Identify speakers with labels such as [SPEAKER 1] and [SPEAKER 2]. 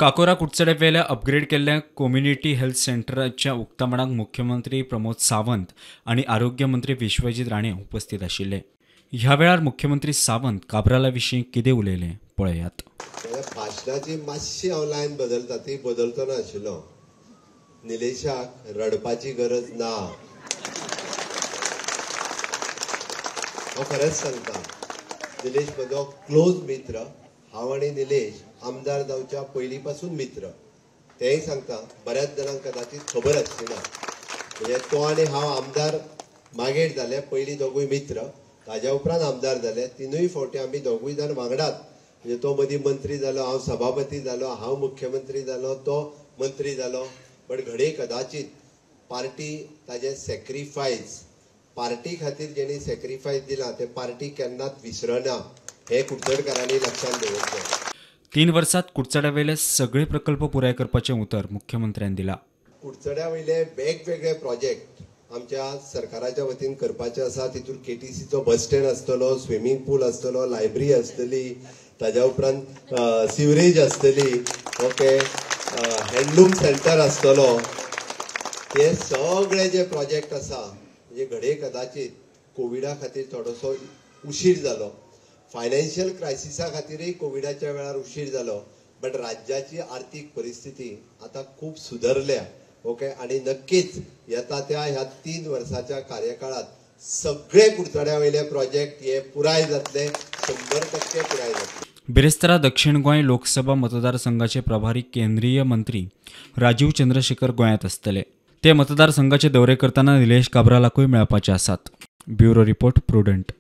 [SPEAKER 1] काकोरा कुडचडे वेल्या अपग्रेड केल्ल्या कम्युनिटी हेल्थ सेंटरच्या उक्तावणाक मुख्यमंत्री प्रमोद सावंत आणि आरोग्य मंत्री विश्वजीत राणे उपस्थित आशिल्ले। ह्या वेळार मुख्यमंत्री सावंत काब्राला विशीं कितें उलयले पळयात।
[SPEAKER 2] भाशणाची मातशी हांव लायन बदलता ती बदलतो नाशिल्लो। निलेशाक रडपाची गरज ना। हांव खरेंच सांगता, निलेश म्हजो क्लोज मित्र। हांव आनी निलेश आमदार जावच्या पयलीं पासून मित्र। तेंय सांगता, बऱ्याच जाणांक कदाचित खबर आसची ना, म्हणजे तो आनी हांव आमदार मागीर जाले, पयलीं दोगूय मित्र। ताज्या उपरांत आमदार जाले, तिनूय फावटी आमी दोगूय जाण वांगडाच, म्हणजे तो मदीं मंत्री जालो, हांव सभापती जालो, हांव मुख्यमंत्री जालो, तो मंत्री जालो। पण घडये कदाचित पार्टी ताजे सॅक्रिफायस, पार्टी खातीर जेणी सॅक्रिफायस दिला ते पार्टी केन्नाच विसरना, हे कुडचडकारांनी लक्षात दवरचें।
[SPEAKER 1] 3 वर्सांत कुडचड्या वेले सगळे प्रकल्प पुराय करपाचें उतर मुख्यमंत्र्यांनी दिला।
[SPEAKER 2] कुडचड्या वयले वेगवेगळे प्रोजेक्ट आमच्या सरकाराच्या वतीन करपाचे आसा। तितून केटीसीचो बस स्टँड आसतलो, स्विमींग पूल आसतलो, लायब्ररी आसतली, ताज्या उपरांत सिवरेज आसतली, ओके, हँडलूम सेंटर आसतलो। हे सगळे जे प्रोजेक्ट आसा, म्हणजे घडये कदाचित कोविडा खातीर थोडोसो उशीर जालो, फायनान्शियल क्रायसिसा खातीरय कोविडाच्या वेळार उशीर जालो, बट राज्याची आर्थीक परिस्थिती आता खूप सुधारल्या, ओके। आणि नक्कीच येता त्या ह्या 3 वर्साच्या कार्यकाळात सगळे कुडचड्या वयले प्रोजेक्ट हे पुराय जातले, 100% पुराय जातले।
[SPEAKER 1] बिरेस्तारा दक्षिण गोंय लोकसभा मतदारसंघाचे प्रभारी केंद्रीय मंत्री राजीव चंद्रशेखर गोंयांत आसतले। ते मतदारसंघाचे दौरे करताना निलेश काब्रालाकूय मेळपाचे आसात। Bureau report prudent.